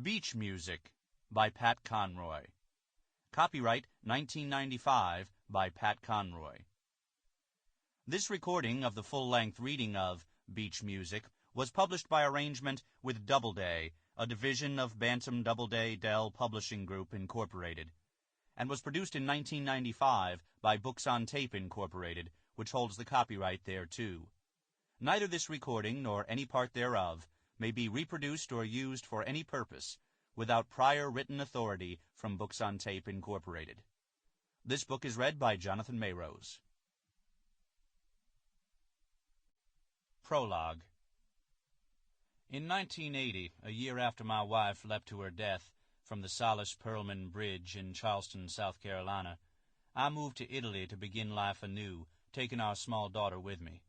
Beach Music by Pat Conroy. Copyright 1995 by Pat Conroy. This recording of the full-length reading of Beach Music was published by arrangement with Doubleday, a division of Bantam Doubleday Dell Publishing Group, Incorporated, and was produced in 1995 by Books on Tape, Incorporated, which holds the copyright thereto. Neither this recording nor any part thereof may be reproduced or used for any purpose without prior written authority from Books on Tape, Incorporated. This book is read by Jonathan Marosz. Prologue. In 1980, a year after my wife leapt to her death from the Silas Perlman Bridge in Charleston, South Carolina, I moved to Italy to begin life anew, taking our small daughter with me.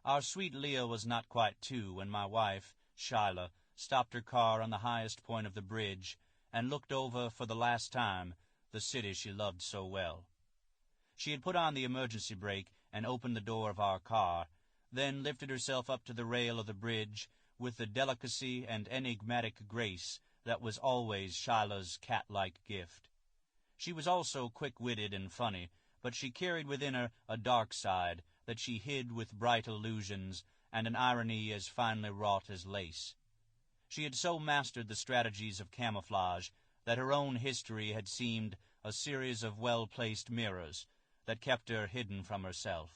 Our sweet Leah was not quite 2 when my wife, Shyla, stopped her car on the highest point of the bridge and looked over for the last time the city she loved so well. She had put on the emergency brake and opened the door of our car, then lifted herself up to the rail of the bridge with the delicacy and enigmatic grace that was always Shyla's cat-like gift. She was also quick-witted and funny, but she carried within her a dark side that she hid with bright allusions and an irony as finely wrought as lace. She had so mastered the strategies of camouflage that her own history had seemed a series of well-placed mirrors that kept her hidden from herself.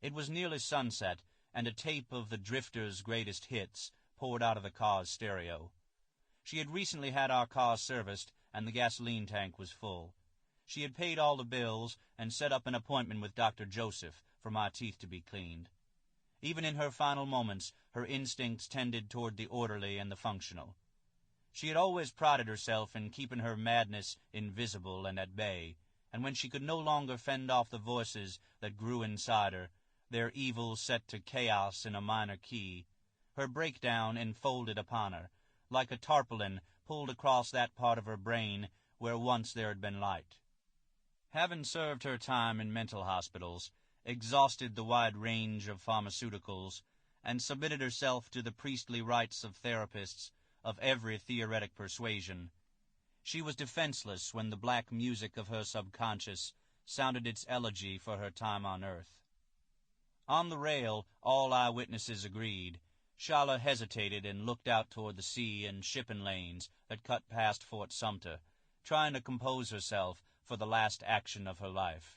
It was nearly sunset, and a tape of the Drifters' greatest hits poured out of the car's stereo. She had recently had our car serviced, and the gasoline tank was full. She had paid all the bills and set up an appointment with Dr. Joseph for my teeth to be cleaned. Even in her final moments, her instincts tended toward the orderly and the functional. She had always prided herself in keeping her madness invisible and at bay, and when she could no longer fend off the voices that grew inside her, their evil set to chaos in a minor key, her breakdown enfolded upon her, like a tarpaulin pulled across that part of her brain where once there had been light. Having served her time in mental hospitals, exhausted the wide range of pharmaceuticals, and submitted herself to the priestly rites of therapists of every theoretic persuasion, she was defenseless when the black music of her subconscious sounded its elegy for her time on earth. On the rail, all eyewitnesses agreed. Shyla hesitated and looked out toward the sea and shipping lanes that cut past Fort Sumter, trying to compose herself for the last action of her life.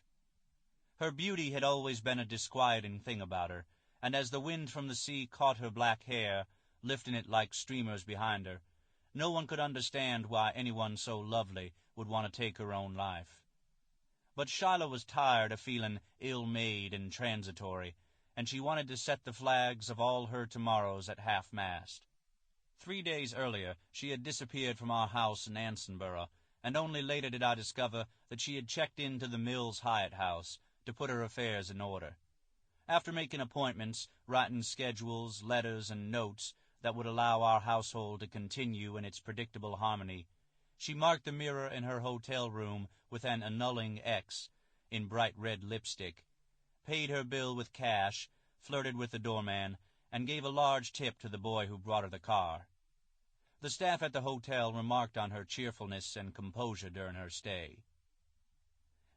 Her beauty had always been a disquieting thing about her, and as the wind from the sea caught her black hair, lifting it like streamers behind her, no one could understand why anyone so lovely would want to take her own life. But Shyla was tired of feeling ill-made and transitory, and she wanted to set the flags of all her tomorrows at half-mast. 3 days earlier she had disappeared from our house in Ansonborough, and only later did I discover that she had checked into the Mills Hyatt House to put her affairs in order. After making appointments, writing schedules, letters, and notes that would allow our household to continue in its predictable harmony, she marked the mirror in her hotel room with an annulling X in bright red lipstick, paid her bill with cash, flirted with the doorman, and gave a large tip to the boy who brought her the car. The staff at the hotel remarked on her cheerfulness and composure during her stay.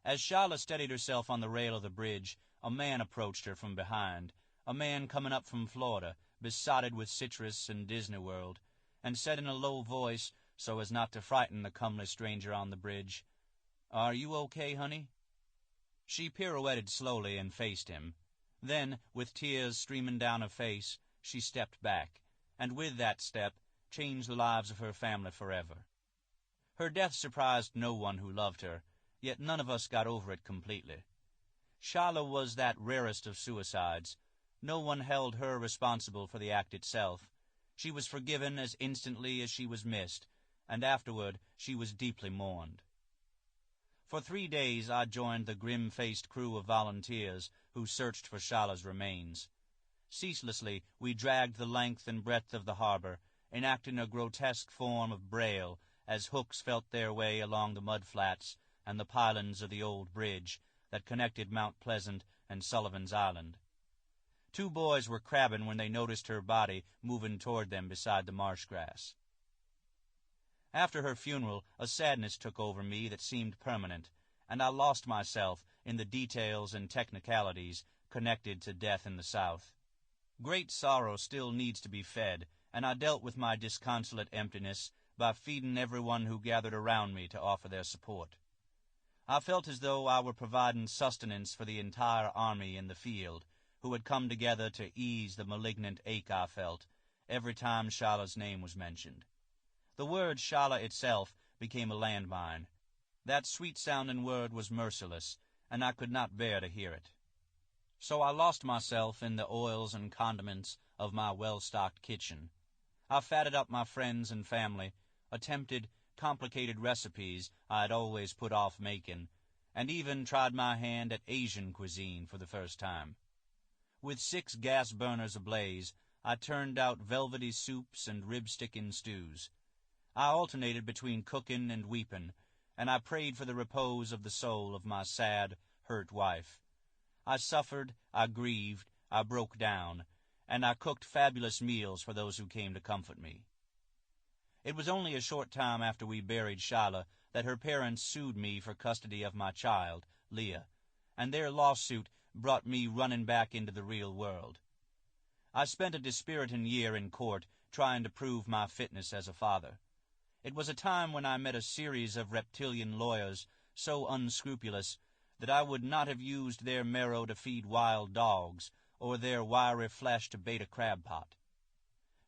As Shyla steadied herself on the rail of the bridge, a man approached her from behind, a man coming up from Florida, besotted with citrus and Disney World, and said in a low voice, so as not to frighten the comely stranger on the bridge, "Are you okay, honey?" She pirouetted slowly and faced him. Then, with tears streaming down her face, she stepped back, and with that step changed the lives of her family forever. Her death surprised no one who loved her, yet none of us got over it completely. Shyla was that rarest of suicides. No one held her responsible for the act itself. She was forgiven as instantly as she was missed, and afterward she was deeply mourned. For 3 days I joined the grim-faced crew of volunteers who searched for Shyla's remains. Ceaselessly we dragged the length and breadth of the harbor, enacting a grotesque form of braille as hooks felt their way along the mudflats and the pylons of the old bridge that connected Mount Pleasant and Sullivan's Island. 2 boys were crabbing when they noticed her body moving toward them beside the marsh grass. After her funeral, a sadness took over me that seemed permanent, and I lost myself in the details and technicalities connected to death in the South. Great sorrow still needs to be fed, and I dealt with my disconsolate emptiness by feeding everyone who gathered around me to offer their support. I felt as though I were providing sustenance for the entire army in the field, who had come together to ease the malignant ache I felt every time Shala's name was mentioned. The word Shala itself became a landmine. That sweet-sounding word was merciless, and I could not bear to hear it. So I lost myself in the oils and condiments of my well-stocked kitchen. I fatted up my friends and family, attempted complicated recipes I had always put off making, and even tried my hand at Asian cuisine for the first time. With 6 gas burners ablaze, I turned out velvety soups and rib-sticking stews. I alternated between cooking and weeping, and I prayed for the repose of the soul of my sad, hurt wife. I suffered, I grieved, I broke down, and I cooked fabulous meals for those who came to comfort me. It was only a short time after we buried Shala that her parents sued me for custody of my child, Leah, and their lawsuit brought me running back into the real world. I spent a dispiriting year in court trying to prove my fitness as a father. It was a time when I met a series of reptilian lawyers so unscrupulous that I would not have used their marrow to feed wild dogs or their wiry flesh to bait a crab pot.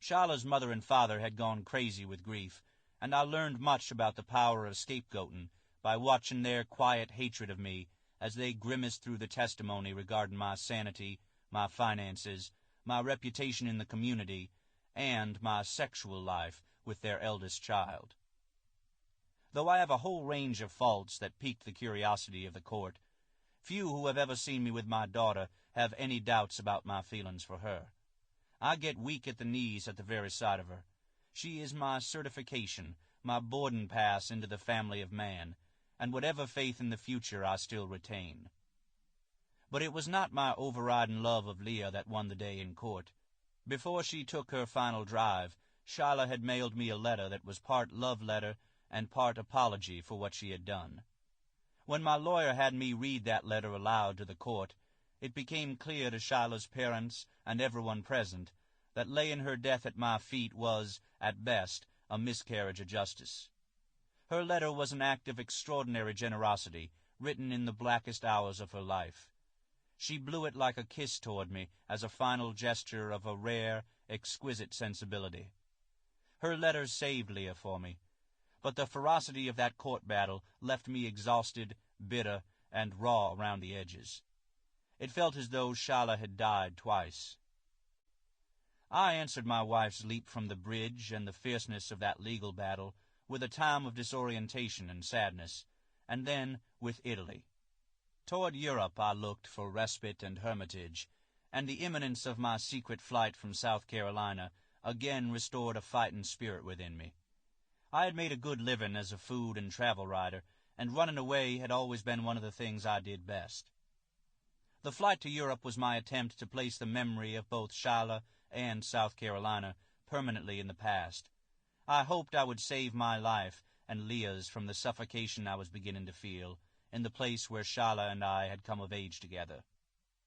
Shala's mother and father had gone crazy with grief, and I learned much about the power of scapegoating by watching their quiet hatred of me as they grimaced through the testimony regarding my sanity, my finances, my reputation in the community, and my sexual life with their eldest child. Though I have a whole range of faults that piqued the curiosity of the court, few who have ever seen me with my daughter have any doubts about my feelings for her. I get weak at the knees at the very sight of her. She is my certification, my boarding pass into the family of man, and whatever faith in the future I still retain. But it was not my overriding love of Leah that won the day in court. Before she took her final drive, Shala had mailed me a letter that was part love letter and part apology for what she had done. When my lawyer had me read that letter aloud to the court, it became clear to Shala's parents and everyone present that laying her death at my feet was, at best, a miscarriage of justice. Her letter was an act of extraordinary generosity, written in the blackest hours of her life. She blew it like a kiss toward me as a final gesture of a rare, exquisite sensibility. Her letter saved Leah for me, but the ferocity of that court battle left me exhausted, bitter, and raw around the edges. It felt as though Shala had died twice. I answered my wife's leap from the bridge and the fierceness of that legal battle with a time of disorientation and sadness, and then with Italy. Toward Europe I looked for respite and hermitage, and the imminence of my secret flight from South Carolina again restored a fighting spirit within me. I had made a good living as a food and travel writer, and running away had always been one of the things I did best. The flight to Europe was my attempt to place the memory of both Shala and South Carolina permanently in the past. I hoped I would save my life and Leah's from the suffocation I was beginning to feel in the place where Shala and I had come of age together.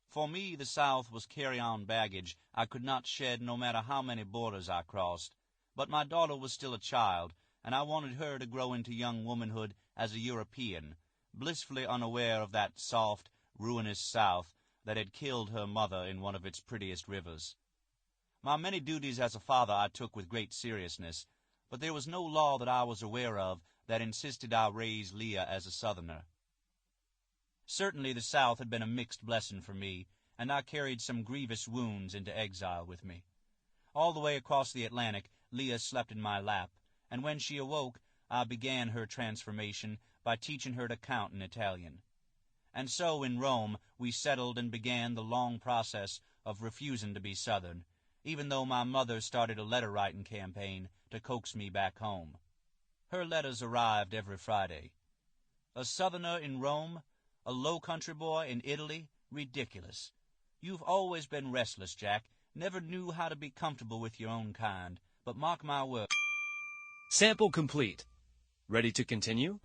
For me, the South was carry-on baggage I could not shed no matter how many borders I crossed, but my daughter was still a child, and I wanted her to grow into young womanhood as a European, blissfully unaware of that soft, ruinous South that had killed her mother in one of its prettiest rivers. My many duties as a father I took with great seriousness, but there was no law that I was aware of that insisted I raise Leah as a Southerner. Certainly the South had been a mixed blessing for me, and I carried some grievous wounds into exile with me. All the way across the Atlantic, Leah slept in my lap, and when she awoke, I began her transformation by teaching her to count in Italian. And so in Rome we settled and began the long process of refusing to be Southern, even though my mother started a letter-writing campaign to coax me back home. Her letters arrived every Friday. A Southerner in Rome? A low-country boy in Italy? Ridiculous. You've always been restless, Jack. Never knew how to be comfortable with your own kind. But mark my word. Sample complete. Ready to continue?